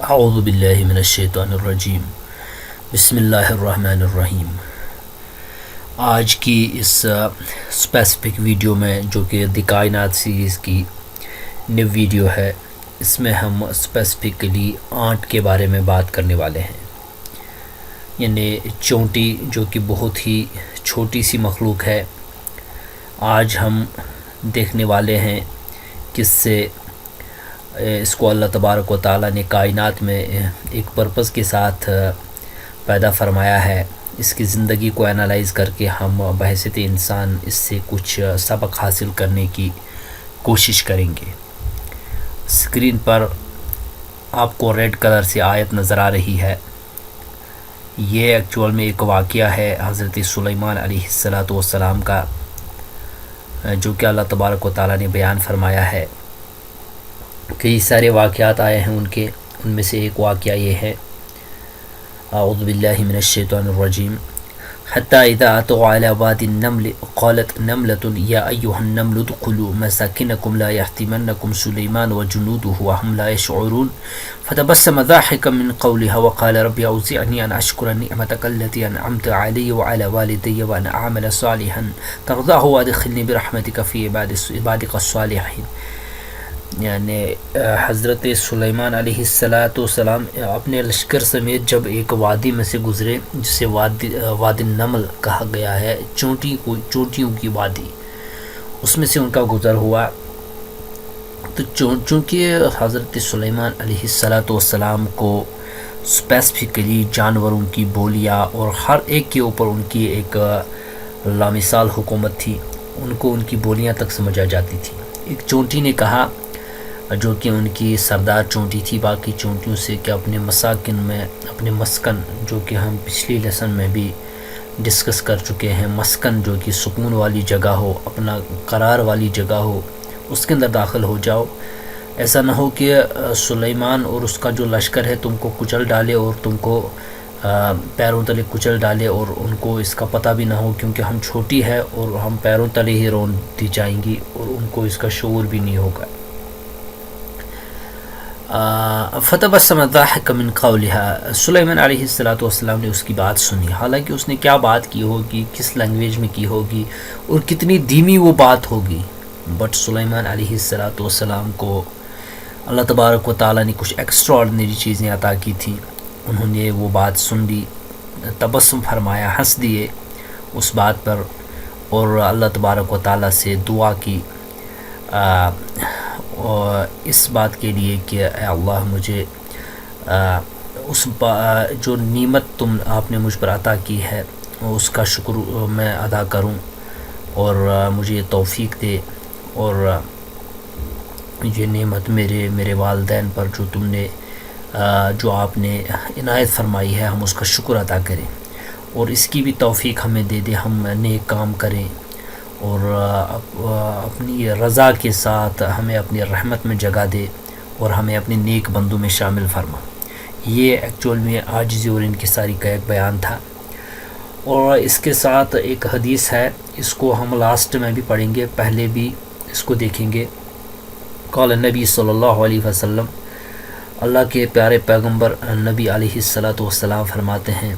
اعوذ باللہ من الشیطان الرجیم بسم اللہ الرحمن الرحیم۔ آج کی اس اسپیسیفک ویڈیو میں جو کہ دی کائنات سیریز کی نیو ویڈیو ہے، اس میں ہم اسپیسیفکلی آنٹ کے بارے میں بات کرنے والے ہیں، یعنی چونٹی جو کہ بہت ہی چھوٹی سی مخلوق ہے۔ آج ہم دیکھنے والے ہیں کس سے اس کو اللہ تبارک و تعالیٰ نے کائنات میں ایک پرپس کے ساتھ پیدا فرمایا ہے۔ اس کی زندگی کو انالائز کر کے ہم بحیثیت انسان اس سے کچھ سبق حاصل کرنے کی کوشش کریں گے۔ اسکرین پر آپ کو ریڈ کلر سے آیت نظر آ رہی ہے، یہ ایکچول میں ایک واقعہ ہے حضرت سلیمان علیہ السلام کا، جو کہ اللہ تبارک و تعالیٰ نے بیان فرمایا ہے۔ کئی سارے واقعات آئے ہیں ان میں سے ایک واقعہ یہ ہے، اعوذ باللہ من الشیطان الرجیم، حتی اذا اتوا علی واد النمل قالت نملة یا ایها النمل ادخلوا مساکنکم لا یحطمنکم سلیمان وجنوده وهم لا يشعرون فتبسم ضاحكا من قولها وقال رب اوزعني ان اشكر نعمتك التي انعمت علي وعلى والدي وان اعمل صالحا ترضاه وادخلني برحمتك في عبادك الصالحين۔ یعنی حضرت سلیمان علیہ السلام اپنے لشکر سمیت جب ایک وادی میں سے گزرے، جسے وادی النمل کہا گیا ہے، چونٹیوں کی وادی، اس میں سے ان کا گزر ہوا۔ تو چونکہ حضرت سلیمان علیہ السلام کو اسپیسیفکلی جانوروں کی بولیاں اور ہر ایک کے اوپر ان کی ایک لامثال حکومت تھی، ان کو ان کی بولیاں تک سمجھا جاتی تھی۔ ایک چونٹی نے کہا، جو کہ ان کی سردار چونٹی تھی باقی چونٹیوں سے، کہ اپنے مساکن میں، اپنے مسکن، جو کہ ہم پچھلی لیسن میں بھی ڈسکس کر چکے ہیں، مسکن جو کہ سکون والی جگہ ہو، اپنا قرار والی جگہ ہو، اس کے اندر داخل ہو جاؤ۔ ایسا نہ ہو کہ سلیمان اور اس کا جو لشکر ہے تم کو کچل ڈالے اور تم کو پیروں تلے کچل ڈالے، اور ان کو اس کا پتہ بھی نہ ہو، کیونکہ ہم چھوٹی ہے اور ہم پیروں تلے ہی رون دی جائیں گی، اور ان کو اس کا شعور بھی نہیں ہوگا۔ فتبسم ضاحكا من قولها، سلیمان علیہ السلام نے اس کی بات سنی، حالانکہ اس نے کیا بات کی ہوگی، کس لینگویج میں کی ہوگی اور کتنی دھیمی وہ بات ہوگی، بٹ سلیمان علیہ السلام کو اللہ تبارک و تعالیٰ نے کچھ ایکسٹرا آرڈنری چیزیں عطا کی تھی۔ انہوں نے وہ بات سن لی، تبسم فرمایا، ہنس دیے اس بات پر، اور اللہ تبارک و تعالیٰ سے دعا کی اور اس بات کے لیے کہ اے اللہ، مجھے اس جو نعمت آپ نے مجھ پر عطا کی ہے اس کا شکر میں ادا کروں، اور مجھے توفیق دے، اور یہ نعمت میرے والدین پر جو آپ نے عنایت فرمائی ہے، ہم اس کا شکر ادا کریں، اور اس کی بھی توفیق ہمیں دے دے، ہم نیک کام کریں، اور اپنی رضا کے ساتھ ہمیں اپنی رحمت میں جگہ دے، اور ہمیں اپنے نیک بندوں میں شامل فرما۔ یہ ایکچول میں عاجزی اور انکساری کا ایک بیان تھا۔ اور اس کے ساتھ ایک حدیث ہے، اس کو ہم لاسٹ میں بھی پڑھیں گے، پہلے بھی اس کو دیکھیں گے۔ قال نبی صلی اللہ علیہ وسلم، اللہ کے پیارے پیغمبر نبی علیہ السلام فرماتے ہیں،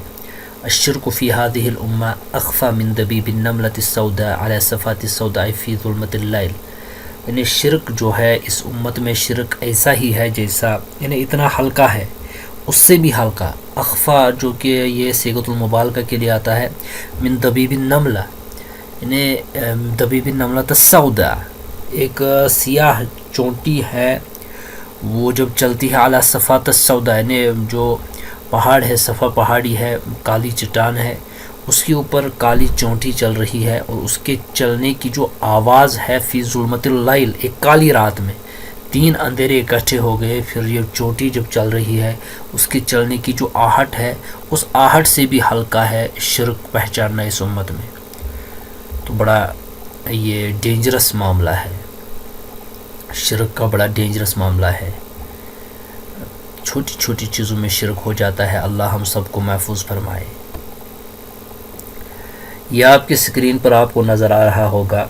الشرک فی هذه الامہ اخفى من دبیب النملة السوداء على صفات السوداء فی ظلمت اللیل۔ یعنی شرک جو ہے اس امت میں، شرک ایسا ہی ہے جیسا، یعنی اتنا ہلکا ہے، اس سے بھی ہلکا، اخفا جو کہ یہ صیغۃ المبالغہ کے لیے آتا ہے، من دبیب النملہ، یعنی دبیب النملة السوداء، ایک سیاہ چونٹی ہے، وہ جب چلتی ہے علی صفات السوداء، یعنی جو پہاڑ ہے، صفا پہاڑی ہے، کالی چٹان ہے، اس کے اوپر کالی چونٹی چل رہی ہے، اور اس کے چلنے کی جو آواز ہے، فی ظلمت اللیل، ایک کالی رات میں 3 اندھیرے اکٹھے ہو گئے، پھر یہ چونٹی جب چل رہی ہے، اس کے چلنے کی جو آہٹ ہے، اس آہٹ سے بھی ہلکا ہے شرک پہچاننا اس امت میں۔ تو بڑا یہ ڈینجرس معاملہ ہے، شرک کا بڑا ڈینجرس معاملہ ہے، چھوٹی چھوٹی چیزوں میں شرک ہو جاتا ہے، اللہ ہم سب کو محفوظ فرمائے۔ یہ آپ کی اسکرین پر آپ کو نظر آ رہا ہوگا،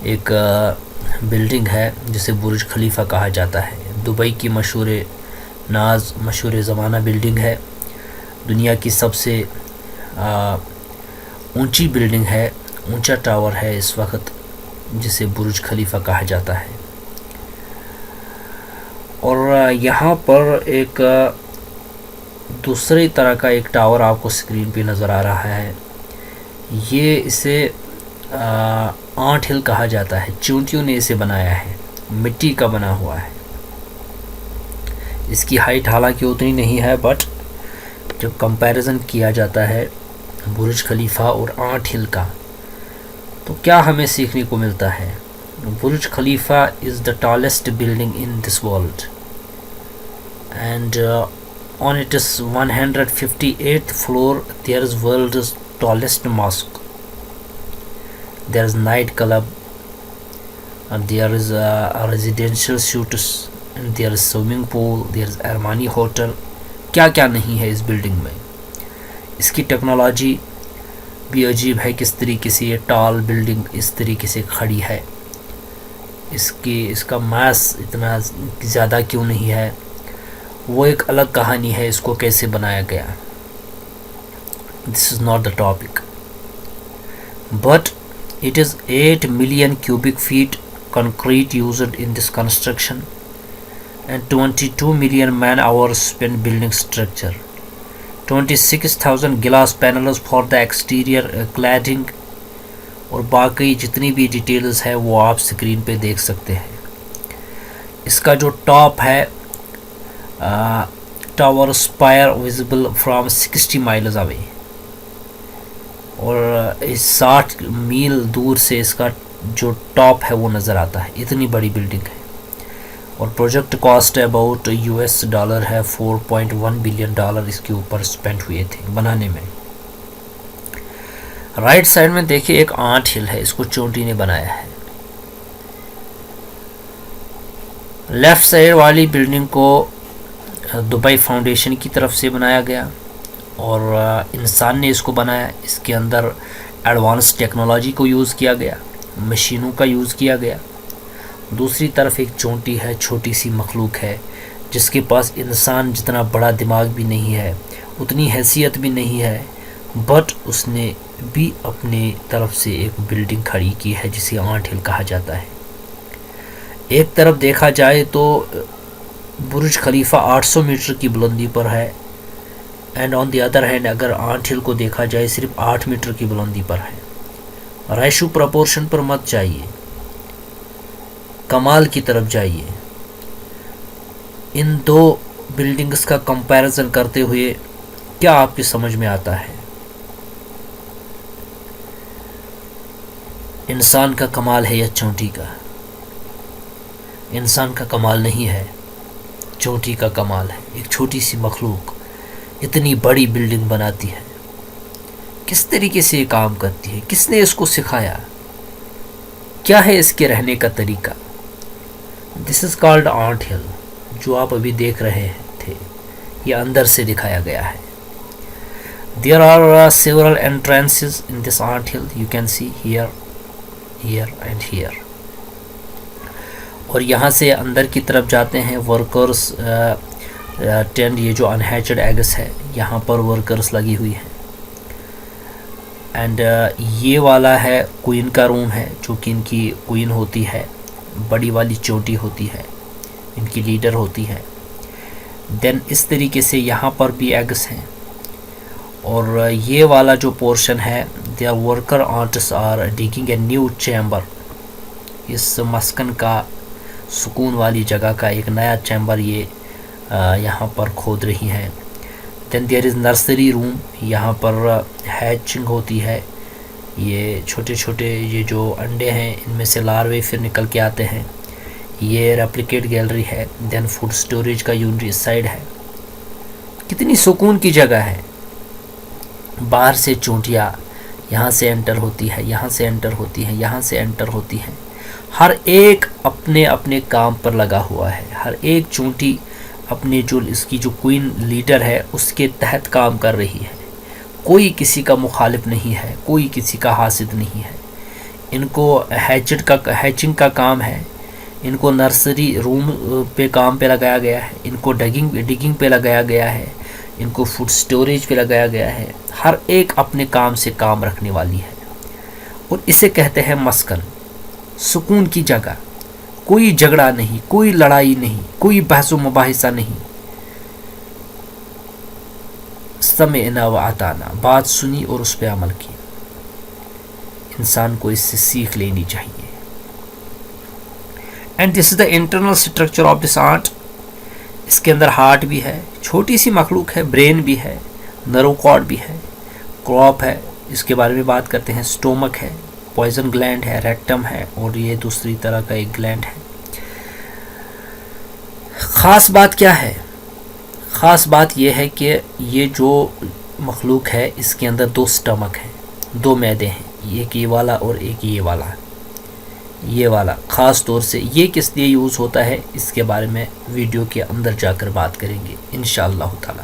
ایک بلڈنگ ہے جسے برج خلیفہ کہا جاتا ہے، دبئی کی مشہور ناز مشہور زمانہ بلڈنگ ہے، دنیا کی سب سے اونچی بلڈنگ ہے، اونچا ٹاور ہے اس وقت، جسے برج خلیفہ کہا جاتا ہے۔ اور یہاں پر ایک دوسری طرح کا ایک ٹاور آپ کو اسکرین پہ نظر آ رہا ہے، یہ اسے آنٹ ہل کہا جاتا ہے، چونٹیوں نے اسے بنایا ہے، مٹی کا بنا ہوا ہے۔ اس کی ہائٹ حالانکہ اتنی نہیں ہے، بٹ جب کمپیریزن کیا جاتا ہے برج خلیفہ اور آنٹ ہل کا تو کیا ہمیں سیکھنے کو ملتا ہے؟ Burj Khalifa is the tallest building in this world and on its 158th floor there is world's tallest mosque, there is night club, and there is a residential suites, and there is swimming pool, there is Armani hotel. کیا کیا نہیں ہے اس building میں۔ اس کی technology بھی عجیب ہے، کس طریقے سے یہ ٹال بلڈنگ اس طریقے سے کھڑی ہے، اس کا ماس اتنا زیادہ کیوں نہیں ہے، وہ ایک الگ کہانی ہے، اس کو کیسے بنایا گیا۔ This is not the topic, but it is 8 million cubic feet concrete used in this construction and 22 million man hours spend building structure, 26,000 glass panels for the exterior cladding, اور باقی جتنی بھی ڈیٹیلز ہے وہ آپ اسکرین پہ دیکھ سکتے ہیں۔ اس کا جو ٹاپ ہے tower spire visible from 60 miles away، اور 60 میل دور سے اس کا جو ٹاپ ہے وہ نظر آتا ہے، اتنی بڑی بلڈنگ ہے۔ اور پروجیکٹ کاسٹ اباؤٹ $US ہے، $4.1 بلین اس کے اوپر اسپینڈ ہوئے تھے بنانے میں۔ رائٹ سائڈ میں دیکھیں ایک آنٹ ہل ہے، اس کو چونٹی نے بنایا ہے۔ لیفٹ سائڈ والی بلڈنگ کو دبئی فاؤنڈیشن کی طرف سے بنایا گیا، اور انسان نے اس کو بنایا۔ اس کے اندر ایڈوانس ٹیکنالوجی کو یوز کیا گیا، مشینوں کا یوز کیا گیا۔ دوسری طرف ایک چونٹی ہے، چھوٹی سی مخلوق ہے، جس کے پاس انسان جتنا بڑا دماغ بھی نہیں ہے، اتنی حیثیت بھی نہیں ہے، بٹ اس نے بھی اپنے طرف سے ایک بلڈنگ کھڑی کی ہے جسے آنٹ ہل کہا جاتا ہے۔ ایک طرف دیکھا جائے تو برج خلیفہ 800 میٹر کی بلندی پر ہے، and on the other hand اگر آنٹ ہل کو دیکھا جائے صرف 8 میٹر کی بلندی پر ہے۔ ریشو پرپورشن پر مت جائیے، کمال کی طرف جائیے۔ ان دو بلڈنگز کا کمپیریزن کرتے ہوئے کیا آپ کی سمجھ میں آتا ہے؟ انسان کا کمال ہے یا چونٹی کا؟ انسان کا کمال نہیں ہے، چونٹی کا کمال ہے۔ ایک چھوٹی سی مخلوق اتنی بڑی بلڈنگ بناتی ہے، کس طریقے سے یہ کام کرتی ہے، کس نے اس کو سکھایا، کیا ہے اس کے رہنے کا طریقہ؟ دس از کالڈ آنٹ ہل، جو آپ ابھی دیکھ رہے تھے، یہ اندر سے دکھایا گیا ہے۔ There are several entrances in this ant hill. You can see here, here and here. اور یہاں سے اندر کی طرف جاتے ہیں ورکرز ٹینٹ، یہ جو انہیچڈ ایگس ہے یہاں پر ورکرز لگی ہوئی ہیں۔ اینڈ یہ والا ہے کوئن کا روم ہے، جو کہ ان کی کوئن ہوتی ہے، بڑی والی چوٹی ہوتی ہے، ان کی لیڈر ہوتی ہے۔ دین اس طریقے سے یہاں پر بھی ایگس ہیں، اور یہ والا جو پورشن ہے their worker ants are digging a new chamber, اس مسکن کا سکون والی جگہ کا ایک نیا چیمبر یہ یہاں پر کھود رہی ہیں۔ دین دیئر از نرسری روم، یہاں پر ہیچنگ ہوتی ہے، یہ چھوٹے چھوٹے یہ جو انڈے ہیں ان میں سے لاروے پھر نکل کے آتے ہیں۔ یہ ریپلیکیٹ گیلری ہے۔ دین فوڈ سٹوریج کا یونٹ اس سائڈ ہے۔ کتنی سکون کی جگہ ہے۔ باہر سے چونٹیاں یہاں سے انٹر ہوتی ہے، یہاں سے انٹر ہوتی ہیں، یہاں سے انٹر ہوتی ہیں، ہر ایک اپنے اپنے کام پر لگا ہوا ہے۔ ہر ایک چونٹی اپنے جو اس کی جو کوئن لیڈر ہے اس کے تحت کام کر رہی ہے، کوئی کسی کا مخالف نہیں ہے، کوئی کسی کا حاسد نہیں ہے۔ ان کو ہیچنگ کا کام ہے، ان کو نرسری روم پہ کام پہ لگایا گیا ہے، ان کو ڈگنگ پہ لگایا گیا ہے، ان کو فوڈ سٹوریج پہ لگایا گیا ہے. ہر ایک اپنے کام سے کام رکھنے والی ہے، اور اسے کہتے ہیں مسکن، سکون کی جگہ. کوئی جھگڑا نہیں، کوئی لڑائی نہیں، کوئی بحث و مباحثہ نہیں. سمعنا و اطعنا، بات سنی اور اس پہ عمل کیا. انسان کو اس سے سیکھ لینی چاہیے. And this is the internal structure of this art. اس کے اندر ہارٹ بھی ہے، چھوٹی سی مخلوق ہے، برین بھی ہے، نرو کارڈ بھی ہے، کراپ ہے، اس کے بارے میں بات کرتے ہیں، سٹومک ہے، پوائزن گلینڈ ہے، ریکٹم ہے، اور یہ دوسری طرح کا ایک گلینڈ ہے. خاص بات کیا ہے؟ خاص بات یہ ہے کہ یہ جو مخلوق ہے اس کے اندر 2 سٹمک ہیں، 2 معدے ہیں، ایک یہ والا اور ایک یہ والا. یہ والا خاص طور سے یہ کس لیے یوز ہوتا ہے اس کے بارے میں ویڈیو کے اندر جا کر بات کریں گے انشاءاللہ تعالی.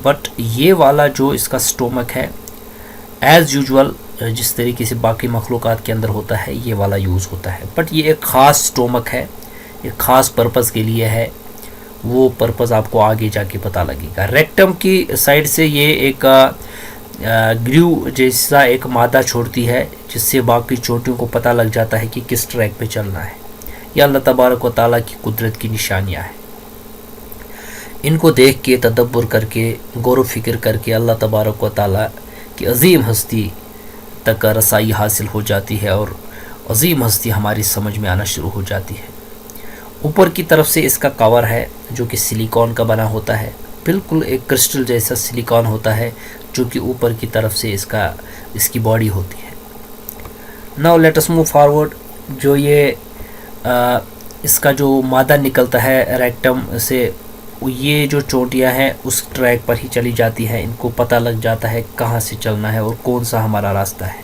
بٹ یہ والا جو اس کا سٹومک ہے، ایز یوزول جس طریقے سے باقی مخلوقات کے اندر ہوتا ہے یہ والا یوز ہوتا ہے. بٹ یہ ایک خاص سٹومک ہے، ایک خاص پرپز کے لیے ہے. وہ پرپز آپ کو آگے جا کے پتہ لگے گا. ریکٹم کی سائڈ سے یہ ایک گلیو جیسا ایک مادہ چھوڑتی ہے جس سے باقی چوٹیوں کو پتہ لگ جاتا ہے کہ کس ٹریک پہ چلنا ہے. یہ اللہ تبارک و تعالیٰ کی قدرت کی نشانیاں ہیں. ان کو دیکھ کے تدبر کر کے غور و فکر کر کے اللہ تبارک و تعالیٰ کی عظیم ہستی تک رسائی حاصل ہو جاتی ہے اور عظیم ہستی ہماری سمجھ میں آنا شروع ہو جاتی ہے. اوپر کی طرف سے اس کا کور ہے جو کہ سلیکون کا بنا ہوتا ہے، بالکل ایک کرسٹل جیسا سلیکون ہوتا ہے جو کہ اوپر کی طرف سے اس کی باڈی ہوتی ہے. Now let us move forward. جو یہ اس کا جو مادہ نکلتا ہے ریکٹم سے، یہ جو چوٹیاں ہیں اس ٹریک پر ہی چلی جاتی ہے. ان کو پتہ لگ جاتا ہے کہاں سے چلنا ہے اور کون سا ہمارا راستہ ہے.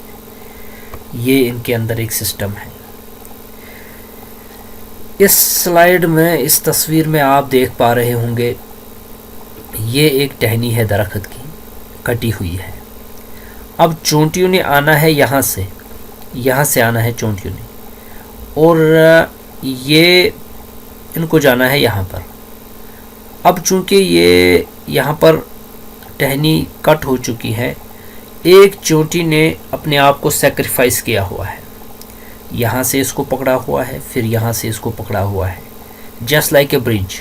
یہ ان کے اندر ایک سسٹم ہے. اس سلائیڈ میں اس تصویر میں آپ دیکھ پا رہے ہوں گے یہ ایک ٹہنی ہے درخت کی، کٹی ہوئی ہے. اب چونٹیوں نے آنا ہے یہاں سے آنا ہے چونٹیوں نے، اور یہ ان کو جانا ہے یہاں پر. اب چونکہ یہ یہاں پر ٹہنی کٹ ہو چکی ہے، ایک چونٹی نے اپنے آپ کو سیکریفائس کیا ہوا ہے. یہاں سے اس کو پکڑا ہوا ہے، پھر یہاں سے اس کو پکڑا ہوا ہے. جسٹ لائک اے برج،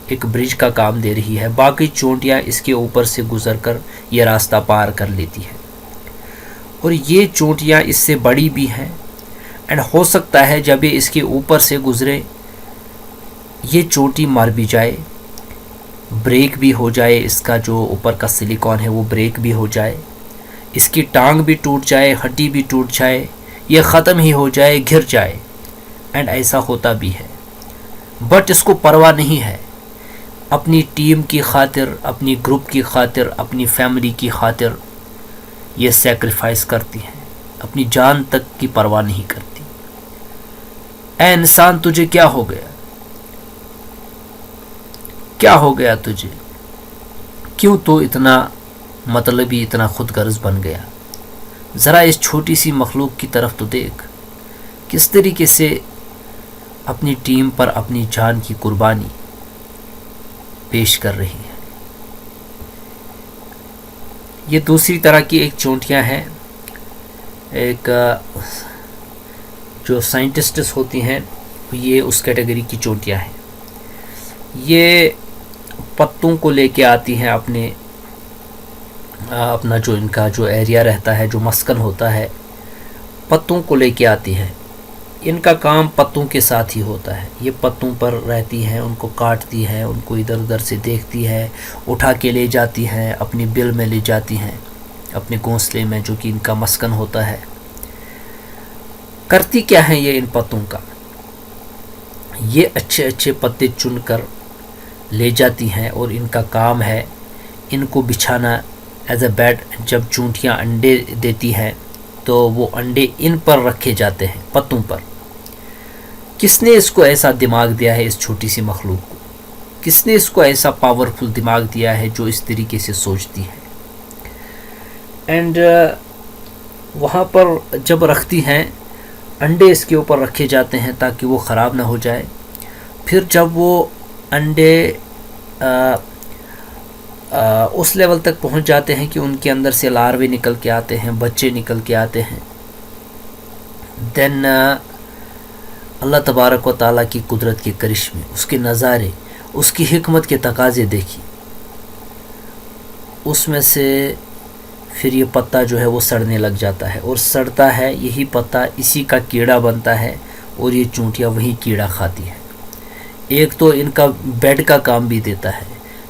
ایک برج کا کام دے رہی ہے. باقی چونٹیاں اس کے اوپر سے گزر کر یہ راستہ پار کر لیتی ہیں، اور یہ چونٹیاں اس سے بڑی بھی ہیں. اینڈ ہو سکتا ہے جب یہ اس کے اوپر سے گزرے یہ چوٹی مر بھی جائے، بریک بھی ہو جائے، اس کا جو اوپر کا سلیکون ہے وہ بریک بھی ہو جائے، اس کی ٹانگ بھی ٹوٹ جائے، ہڈی بھی ٹوٹ جائے، یہ ختم ہی ہو جائے، گر جائے. اینڈ ایسا ہوتا بھی ہے. بٹ اس کو پرواہ نہیں ہے. اپنی ٹیم کی خاطر، اپنی گروپ کی خاطر، اپنی فیملی کی خاطر یہ سیکریفائس کرتی ہیں، اپنی جان تک کی پرواہ نہیں کرتی. اے انسان تجھے کیا ہو گیا؟ کیا ہو گیا تجھے؟ کیوں تو اتنا مطلبی، اتنا خود غرض بن گیا؟ ذرا اس چھوٹی سی مخلوق کی طرف تو دیکھ، کس طریقے سے اپنی ٹیم پر اپنی جان کی قربانی پیش کر رہی ہے. یہ دوسری طرح کی ایک چونٹیاں ہیں. ایک جو سائنٹسٹس ہوتی ہیں یہ اس کیٹیگری کی چونٹیاں ہیں. یہ پتوں کو لے کے آتی ہیں اپنا جو ان کا جو ایریا رہتا ہے، جو مسکن ہوتا ہے، پتوں کو لے کے آتی ہیں. ان کا کام پتوں کے ساتھ ہی ہوتا ہے. یہ پتوں پر رہتی ہیں، ان کو کاٹتی ہیں، ان کو ادھر ادھر سے دیکھتی ہے، اٹھا کے لے جاتی ہیں، اپنی بل میں لے جاتی ہیں، اپنے گھونسلے میں جو کہ ان کا مسکن ہوتا ہے. کرتی کیا ہیں یہ ان پتوں کا؟ یہ اچھے اچھے پتے چن کر لے جاتی ہیں، اور ان کا کام ہے ان کو بچھانا ایز اے بیڈ. جب چونٹیاں انڈے دیتی ہیں تو وہ انڈے ان پر رکھے جاتے ہیں، پتوں پر. کس نے اس کو ایسا دماغ دیا ہے؟ اس چھوٹی سی مخلوق کو کس نے اس کو ایسا پاورفل دماغ دیا ہے جو اس طریقے سے سوچتی ہے؟ اینڈ وہاں پر جب رکھتی ہیں انڈے اس کے اوپر رکھے جاتے ہیں تاکہ وہ خراب نہ ہو جائے. پھر جب وہ انڈے اس لیول تک پہنچ جاتے ہیں کہ ان کے اندر سے لاروے نکل کے آتے ہیں, بچے نکل کے آتے ہیں, دین اللہ تبارک و تعالیٰ کی قدرت کے کرشمے, اس کے نظارے, اس کی حکمت کے تقاضے دیکھیے. اس میں سے پھر یہ پتا جو ہے وہ سڑنے لگ جاتا ہے, اور سڑتا ہے یہی پتا, اسی کا کیڑا بنتا ہے, اور یہ چونٹیاں وہی کیڑا کھاتی ہیں. ایک تو ان کا بیڈ کا کام بھی دیتا ہے,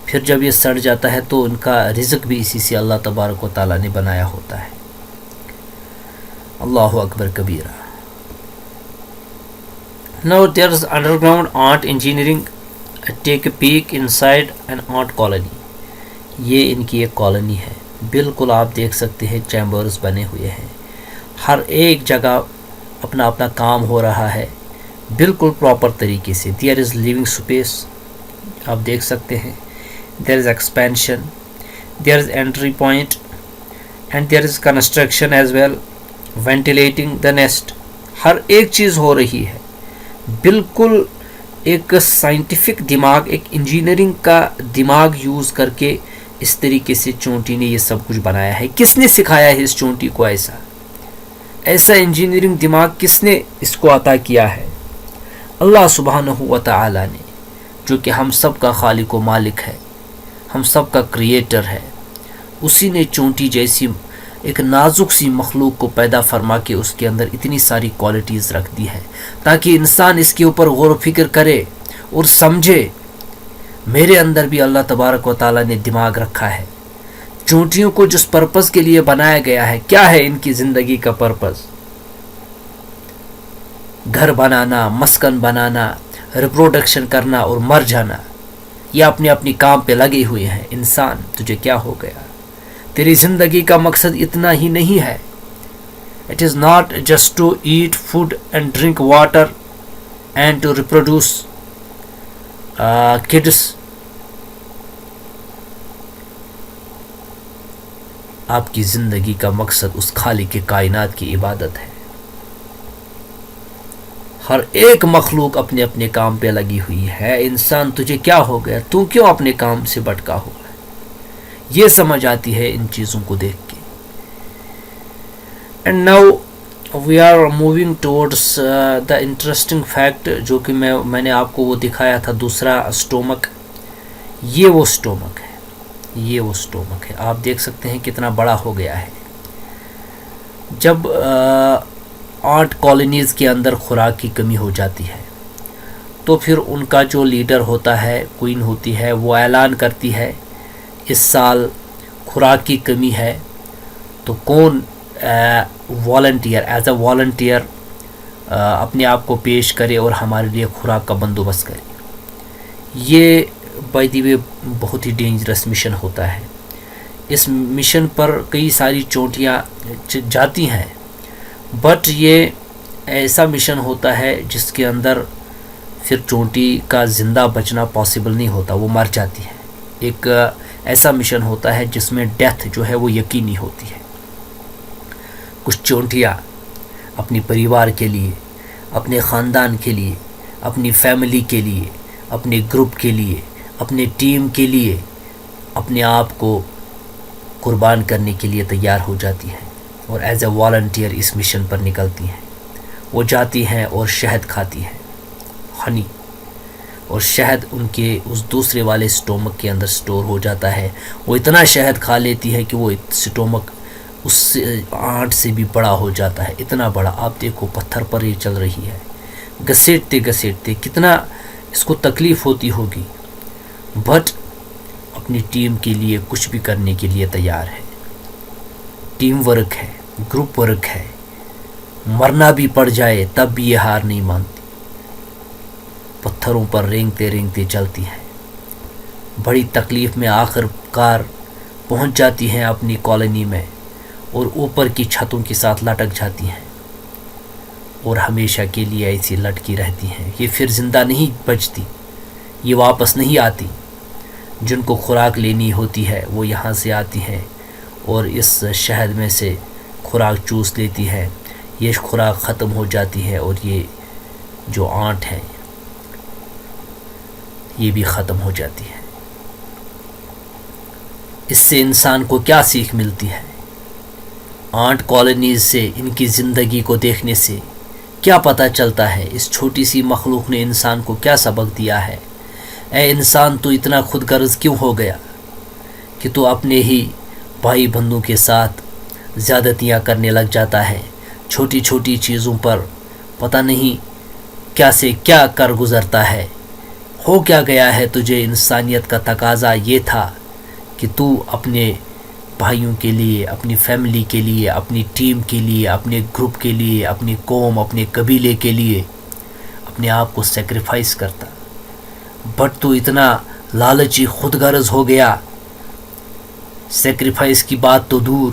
پھر جب یہ سڑ جاتا ہے تو ان کا رزق بھی اسی سے اللہ تبارک و تعالیٰ نے بنایا ہوتا ہے. اللہ اکبر کبیرہ. Now there is underground ant engineering. Take a peek inside an ant colony. یہ ان کی ایک کالونی ہے, بالکل آپ دیکھ سکتے ہیں چیمبرز بنے ہوئے ہیں, ہر ایک جگہ اپنا اپنا کام ہو رہا ہے بالکل پراپر طریقے سے. There is living space, آپ دیکھ سکتے ہیں. There is expansion, there is entry point, and there is construction as well, ventilating the nest. ہر ایک چیز ہو رہی ہے, بالکل ایک سائنٹیفک دماغ, ایک انجینئرنگ کا دماغ یوز کر کے اس طریقے سے چونٹی نے یہ سب کچھ بنایا ہے. کس نے سکھایا ہے اس چونٹی کو ایسا انجینئرنگ دماغ کس نے اس کو عطا کیا ہے؟ اللہ سبحانہ و تعالی نے, جو کہ ہم سب کا خالق و مالک ہے, ہم سب کا کریٹر ہے. اسی نے چونٹی جیسی ایک نازک سی مخلوق کو پیدا فرما کے اس کے اندر اتنی ساری کوالٹیز رکھ دی ہے تاکہ انسان اس کے اوپر غور و فکر کرے اور سمجھے میرے اندر بھی اللہ تبارک و تعالیٰ نے دماغ رکھا ہے. چونٹیوں کو جس پرپس کے لیے بنایا گیا ہے, کیا ہے ان کی زندگی کا پرپس؟ گھر بنانا, مسکن بنانا, ریپروڈکشن کرنا اور مر جانا. یہ اپنے اپنی کام پہ لگے ہوئے ہیں. انسان تجھے کیا ہو گیا؟ تیری زندگی کا مقصد اتنا ہی نہیں ہے. It is not just to eat food and drink water and to reproduce kids. آپ کی زندگی کا مقصد اس خالق کے کائنات کی عبادت ہے. ہر ایک مخلوق اپنے اپنے کام پہ لگی ہوئی ہے. انسان تجھے کیا ہو گیا؟ تو کیوں اپنے کام سے بھٹکا ہوا ہے؟ یہ سمجھ آتی ہے ان چیزوں کو دیکھ کے. And now we are moving towards the interesting fact, جو کہ میں نے آپ کو وہ دکھایا تھا دوسرا اسٹومک. یہ وہ اسٹومک ہے, یہ وہ اسٹومک ہے. آپ دیکھ سکتے ہیں کتنا بڑا ہو گیا ہے. جب آنٹ کالونیز کے اندر خوراک کی کمی ہو جاتی ہے تو پھر ان کا جو لیڈر ہوتا ہے, کوئین ہوتی ہے, وہ اعلان کرتی ہے اس سال خوراک کی کمی ہے, تو کون والنٹیئر ایز اے والنٹیئر اپنے آپ کو پیش کرے اور ہمارے لیے خوراک کا بندوبست کرے. یہ بائی دی وے بہت ہی ڈینجرس مشن ہوتا ہے. اس مشن پر کئی ساری چونٹیاں جاتی ہیں, بٹ یہ ایسا مشن ہوتا ہے جس کے اندر پھر چونٹی کا زندہ بچنا پاسبل نہیں ہوتا, وہ مر جاتی ہے. ایک ایسا مشن ہوتا ہے جس میں ڈیتھ جو ہے وہ یقینی ہوتی ہے. کچھ چونٹیاں اپنی پریوار کے لیے, اپنے خاندان کے لیے, اپنی فیملی کے لیے, اپنے گروپ کے لیے, اپنے ٹیم کے لیے اپنے آپ کو قربان کرنے کے لیے تیار ہو جاتی ہیں اور ایز اے والنٹیئر اس مشن پر نکلتی ہیں. وہ جاتی ہیں اور شہد کھاتی ہیں, ہنی, اور شہد ان کے اس دوسرے والے سٹومک کے اندر سٹور ہو جاتا ہے. وہ اتنا شہد کھا لیتی ہے کہ وہ سٹومک اس آنٹ سے بھی بڑا ہو جاتا ہے, اتنا بڑا. آپ دیکھو پتھر پر یہ چل رہی ہے, گھسیٹتے گھسیٹتے کتنا اس کو تکلیف ہوتی ہوگی, بٹ اپنی ٹیم کے لیے کچھ بھی کرنے کے لیے تیار ہے. ٹیم ورک ہے, گروپ ورک ہے, مرنا بھی پڑ جائے تب بھی یہ ہار نہیں مانتی. پتھروں پر رینگتے رینگتے چلتی ہیں, بڑی تکلیف میں آخر کار پہنچ جاتی ہیں اپنی کالونی میں اور اوپر کی چھتوں کے ساتھ لٹک جاتی ہیں اور ہمیشہ کے لیے ایسی لٹکی رہتی ہیں. یہ پھر زندہ نہیں بچتی, یہ واپس نہیں آتی. جن کو خوراک لینی ہوتی ہے وہ یہاں سے آتی ہیں اور اس شہد میں سے خوراک چوس لیتی ہے. یہ خوراک ختم ہو جاتی ہے اور یہ جو آنٹ ہے یہ بھی ختم ہو جاتی ہے۔ اس سے انسان کو کیا سیکھ ملتی ہے؟ آنٹ کالونیز سے ان کی زندگی کو دیکھنے سے کیا پتہ چلتا ہے؟ اس چھوٹی سی مخلوق نے انسان کو کیا سبق دیا ہے؟ اے انسان، تو اتنا خود غرض کیوں ہو گیا کہ تو اپنے ہی بھائی بندوں کے ساتھ زیادتیاں کرنے لگ جاتا ہے؟ چھوٹی چھوٹی چیزوں پر پتہ نہیں کیا سے کیا کر گزرتا ہے۔ ہو کیا گیا ہے تجھے؟ انسانیت کا تقاضا یہ تھا کہ تو اپنے بھائیوں کے لیے، اپنی فیملی کے لیے، اپنی ٹیم کے لیے، اپنے گروپ کے لیے، اپنی قوم، اپنے قبیلے کے لیے اپنے آپ کو سیکریفائس کرتا، بٹ تو اتنا لالچی خود غرض ہو گیا، سیکریفائس کی بات تو دور،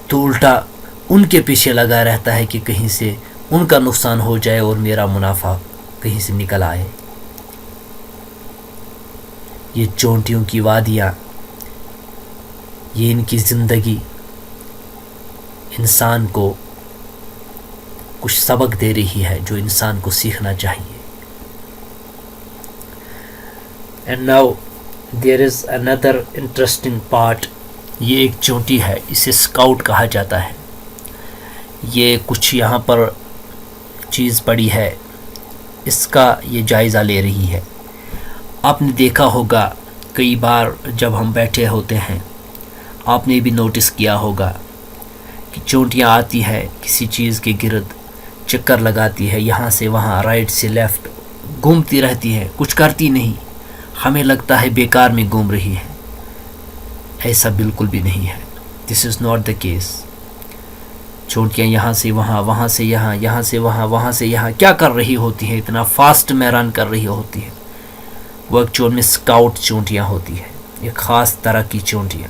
تو الٹا ان کے پیچھے لگا رہتا ہے کہ کہیں سے ان کا نقصان ہو جائے اور میرا منافع کہیں سے نکل آئے۔ یہ چونٹیوں کی وادیاں، یہ ان کی زندگی انسان کو کچھ سبق دے رہی ہے جو انسان کو سیکھنا چاہیے۔ And now there is another interesting part۔ یہ ایک چونٹی ہے، اسے اسکاؤٹ کہا جاتا ہے۔ یہ کچھ یہاں پر چیز پڑی ہے، اس کا یہ جائزہ لے رہی ہے۔ آپ نے دیکھا ہوگا کئی بار جب ہم بیٹھے ہوتے ہیں، آپ نے بھی نوٹس کیا ہوگا کہ چونٹیاں آتی ہے کسی چیز کے گرد، چکر لگاتی ہے، یہاں سے وہاں، رائٹ سے لیفٹ گھومتی رہتی ہے، کچھ کرتی نہیں، ہمیں لگتا ہے بیکار میں گھوم رہی ہے۔ ایسا بالکل بھی نہیں ہے، دس از ناٹ دا کیس۔ چونٹیاں یہاں سے وہاں، وہاں سے یہاں، یہاں سے وہاں، وہاں سے یہاں کیا کر رہی ہوتی ہیں؟ اتنا فاسٹ میں رن کر رہی ہوتی ہے۔ وہ ایکچوئل میں اسکاؤٹ چونٹیاں ہوتی ہیں، ایک خاص طرح کی چونٹیاں،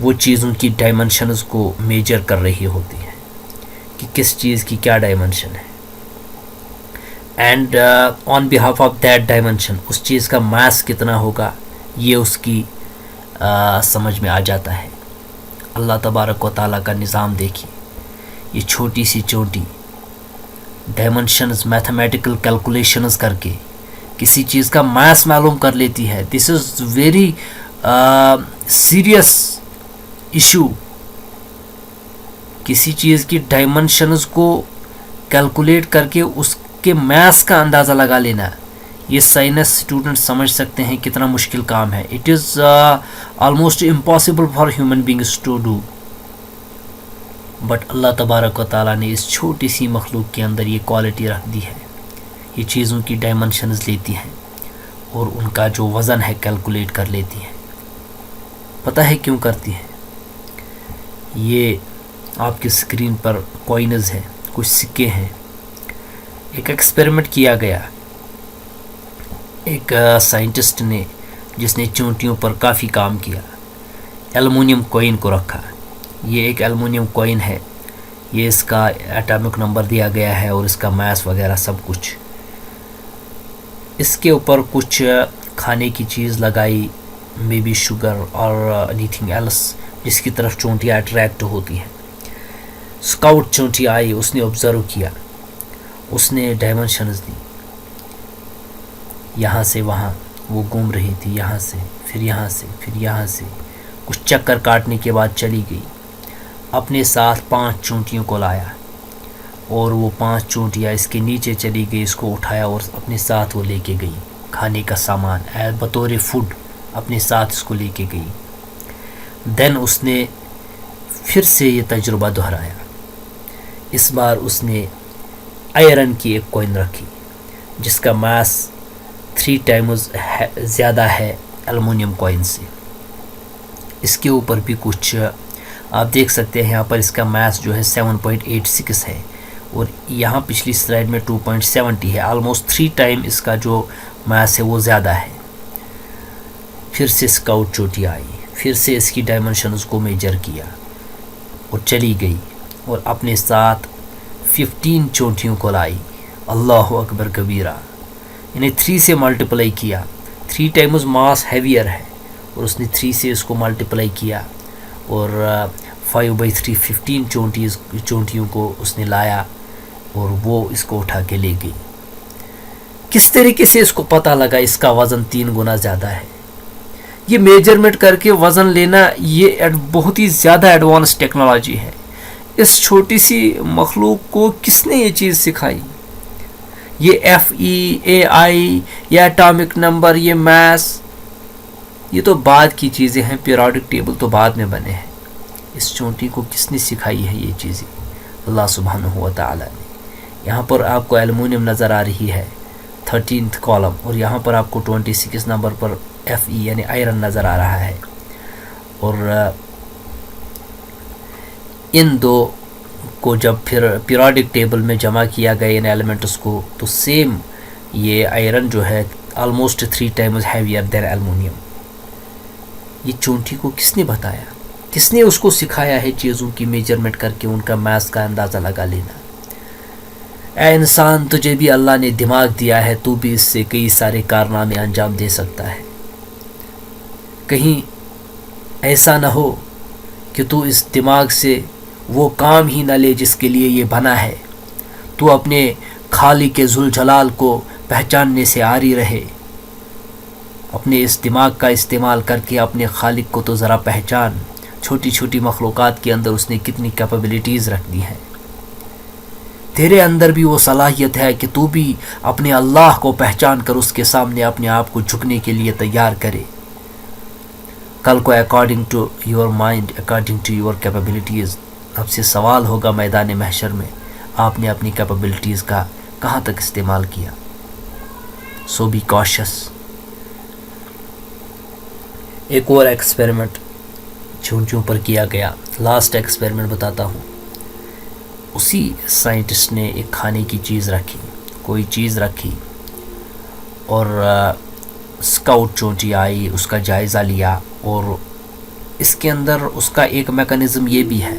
وہ چیزوں کی ڈائمنشنز کو میجر کر رہی ہوتی ہیں کہ کس چیز کی کیا ڈائمنشن ہے، and on behalf of that dimension اس چیز کا ماس کتنا ہوگا یہ اس کی سمجھ میں آ جاتا ہے۔ اللہ تبارک و تعالیٰ کا نظام دیکھیے، یہ چھوٹی سی چونٹی ڈائمنشنز، میتھمیٹیکل کیلکولیشنز کر کے کسی چیز کا ماس معلوم کر لیتی ہے۔ دس از ویری سیریس ایشو۔ کسی چیز کی ڈائمنشنز کو کیلکولیٹ کر کے اس کے ماس کا اندازہ لگا لینا، یہ سائنس اسٹوڈنٹ سمجھ سکتے ہیں کتنا مشکل کام ہے۔ It is almost impossible for human beings to do, but اللہ تبارک و تعالیٰ نے اس چھوٹی سی مخلوق کے اندر یہ کوالٹی رکھ دی ہے۔ یہ چیزوں کی ڈائمنشنز لیتی ہیں اور ان کا جو وزن ہے کیلکولیٹ کر لیتی ہیں۔ پتہ ہے کیوں کرتی ہیں؟ یہ آپ کی اسکرین پر کوئنز ہیں، کچھ سکے ہیں۔ ایک ایکسپیریمنٹ کیا گیا، ایک سائنٹسٹ نے جس نے چونٹیوں پر کافی کام کیا، ایلومینیم کوئن کو رکھا۔ یہ ایک ایلومینیم کوئن ہے، یہ اس کا ایٹامک نمبر دیا گیا ہے اور اس کا ماس وغیرہ سب کچھ۔ اس کے اوپر کچھ کھانے کی چیز لگائی، مے بی شوگر اور اینی تھنگ ایلس، جس کی طرف چونٹیاں اٹریکٹ ہوتی ہیں۔ اسکاؤٹ چونٹی آئی، اس نے آبزرو کیا، اس نے ڈائمنشنز دی، یہاں سے وہاں وہ گھوم رہی تھی، یہاں سے پھر یہاں سے پھر یہاں سے، کچھ چکر کاٹنے کے بعد چلی گئی۔ اپنے ساتھ 5 چونٹیوں کو لایا اور وہ 5 چونٹیاں اس کے نیچے چلی گئی، اس کو اٹھایا اور اپنے ساتھ وہ لے کے گئی، کھانے کا سامان بطور فوڈ اپنے ساتھ اس کو لے کے گئی۔ دین اس نے پھر سے یہ تجربہ دہرایا، اس بار اس نے آئرن کی ایک کوئن رکھی جس کا ماس 3 ٹائمز زیادہ ہے ایلومینیم کوئن سے۔ اس کے اوپر بھی کچھ آپ دیکھ سکتے ہیں، یہاں پر اس کا ماس جو ہے 7.86 ہے اور یہاں پچھلی سلائڈ میں 2.70 ہے، آلموسٹ 3 ٹائم اس کا جو ماس ہے وہ زیادہ ہے۔ پھر سے اسکاؤٹ چونٹی آئی، پھر سے اس کی ڈائمنشنز کو میجر کیا اور چلی گئی اور اپنے ساتھ 15 چونٹیوں کو لائی۔ اللہ اکبر کبیرہ، انہیں 3 سے ملٹیپلائی کیا، 3 ٹائمز ماس ہیویئر ہے اور اس نے 3 سے اس کو ملٹیپلائی کیا اور 5/3 15 چونٹیوں کو اس نے لایا اور وہ اس کو اٹھا کے لے گئی. کس طریقے سے اس کو پتہ لگا اس کا وزن 3 گنا زیادہ ہے؟ یہ میجرمنٹ کر کے وزن لینا یہ بہت ہی زیادہ ایڈوانس ٹیکنالوجی ہے. اس چھوٹی سی مخلوق کو کس نے یہ چیز سکھائی؟ یہ FEAI یہ ایٹامک نمبر یہ میس یہ تو بعد کی چیزیں ہیں. پیریوڈک ٹیبل تو بعد میں بنے ہیں. اس چونٹی کو کس نے سکھائی ہے یہ چیزیں؟ اللہ سبحانہ و تعالیٰ نے. یہاں پر آپ کو ایلومینیم نظر آ رہی ہے 13th کالم، اور یہاں پر آپ کو 26 نمبر پر Fe یعنی آئرن نظر آ رہا ہے. اور ان دو کو جب پھر پیریوڈک ٹیبل میں جمع کیا گیا ان ایلیمنٹس کو، تو سیم یہ آئرن جو ہے آلموسٹ 3 times ہیویئر دین ایلومینیم. یہ چونٹی کو کس نے بتایا؟ کس نے اس کو سکھایا ہے چیزوں کی میجرمنٹ کر کے ان کا میس کا اندازہ لگا لینا؟ اے انسان، تجھے بھی اللہ نے دماغ دیا ہے، تو بھی اس سے کئی سارے کارنامے انجام دے سکتا ہے. کہیں ایسا نہ ہو کہ تو اس دماغ سے وہ کام ہی نہ لے جس کے لیے یہ بنا ہے. تو اپنے خالق ذوالجلال کو پہچاننے سے عاری رہے. اپنے اس دماغ کا استعمال کر کے اپنے خالق کو تو ذرا پہچان. چھوٹی چھوٹی مخلوقات کے اندر اس نے کتنی کیپیبلٹیز رکھ دی ہیں. تیرے اندر بھی وہ صلاحیت ہے کہ تو بھی اپنے اللہ کو پہچان کر اس کے سامنے اپنے آپ کو جھکنے کے لیے تیار کرے. کل کو according to your mind, according to your capabilities اب سے سوال ہوگا میدان محشر میں، آپ نے اپنی کیپیبلٹیز کا کہاں تک استعمال کیا. سو بی کاشس. ایک اور ایکسپیریمنٹ چونٹیوں پر کیا گیا. لاسٹ ایکسپیریمنٹ بتاتا ہوں. اسی سائنٹسٹ نے ایک کھانے کی چیز رکھی، کوئی چیز رکھی، اور اسکاؤٹ چونٹی آئی، اس کا جائزہ لیا. اور اس کے اندر اس کا ایک میکانزم یہ بھی ہے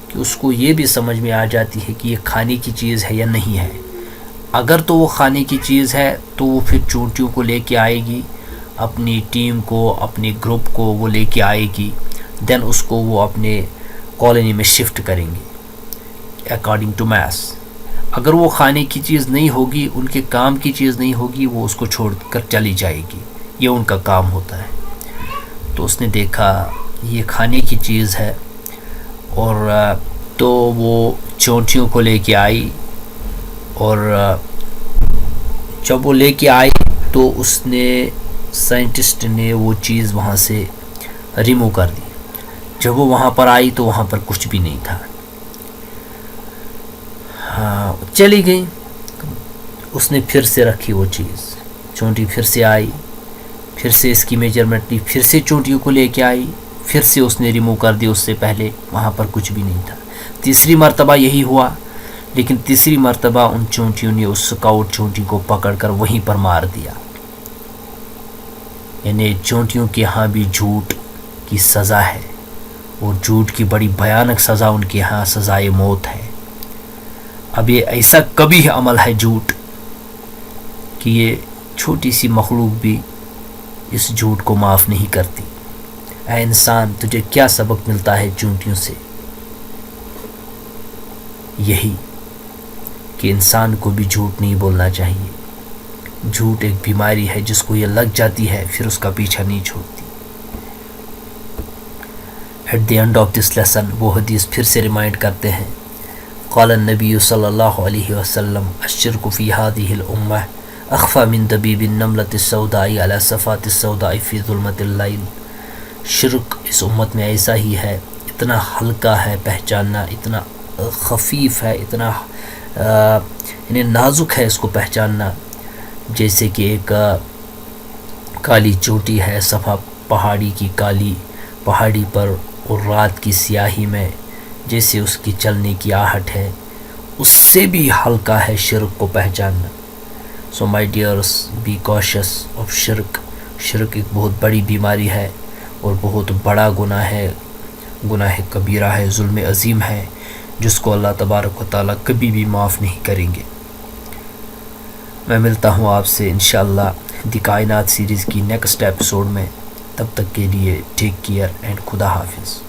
کہ اس کو یہ بھی سمجھ میں آ جاتی ہے کہ یہ کھانے کی چیز ہے یا نہیں ہے. اگر تو وہ کھانے کی چیز ہے تو وہ پھر چونٹیوں کو لے کے آئے گی، اپنی ٹیم کو، اپنے گروپ کو وہ لے کے آئے گی. دین اس کو وہ اپنے کالونی میں شفٹ کریں گے اکارڈنگ ٹو میس. اگر وہ کھانے کی چیز نہیں ہوگی، ان کے کام کی چیز نہیں ہوگی، وہ اس کو چھوڑ کر چلی جائے گی. یہ ان کا کام ہوتا ہے. تو اس نے دیکھا یہ کھانے کی چیز ہے، اور تو وہ چونٹیوں کو لے کے آئی. اور جب وہ لے کے آئی تو اس نے سائنٹسٹ نے وہ چیز وہاں سے ریموو کر دی. جب وہ وہاں پر آئی تو وہاں پر کچھ بھی نہیں تھا. چلی گئی. اس نے پھر سے رکھی وہ چیز، چونٹی پھر سے آئی، پھر سے اس کی میجرمنٹ لی، پھر سے چونٹیوں کو لے کے آئی، پھر سے اس نے ریموو کر دی. اس سے پہلے وہاں پر کچھ بھی نہیں تھا. تیسری مرتبہ یہی ہوا، لیکن تیسری مرتبہ ان چونٹیوں نے اس سکاؤٹ چونٹی کو پکڑ کر وہیں پر مار دیا. یعنی چونٹیوں کے ہاں بھی جھوٹ کی سزا ہے، اور جھوٹ کی بڑی بھیانک سزا ان کے ہاں سزائے موت ہے. اب یہ ایسا کبھی عمل ہے جھوٹ کہ یہ چھوٹی سی مخلوق بھی اس جھوٹ کو معاف نہیں کرتی. اے انسان، تجھے کیا سبق ملتا ہے چونٹیوں سے؟ یہی کہ انسان کو بھی جھوٹ نہیں بولنا چاہیے. جھوٹ ایک بیماری ہے، جس کو یہ لگ جاتی ہے پھر اس کا پیچھا نہیں چھوڑتی. At the end of this lesson وہ حدیث پھر سے ریمائنڈ کرتے ہیں. قال النبی صلی اللہ علیہ وسلم الشرک فی هذه الامہ اخفى من دبیب النملة السوداء على صفات السوداء فی ظلمت اللیل. شرک اس امت میں ایسا ہی ہے، اتنا ہلکا ہے پہچاننا، اتنا خفیف ہے، اتنا یعنی نازک ہے اس کو پہچاننا، جیسے کہ ایک کالی چوٹی ہے صفا پہاڑی کی کالی پہاڑی پر، اور رات کی سیاہی میں جیسے اس کی چلنے کی آہٹ ہے، اس سے بھی ہلکا ہے شرک کو پہچاننا. سو مائی ڈیئرس، بی کاشس آف شرک. شرک ایک بہت بڑی بیماری ہے اور بہت بڑا گناہ ہے، گناہ کبیرہ ہے، ظلم عظیم ہے، جس کو اللہ تبارک و تعالیٰ کبھی بھی معاف نہیں کریں گے. میں ملتا ہوں آپ سے انشاءاللہ دی کائنات سیریز کی نیکسٹ ایپیسوڈ میں. تب تک کے لیے ٹیک کیئر اینڈ خدا حافظ.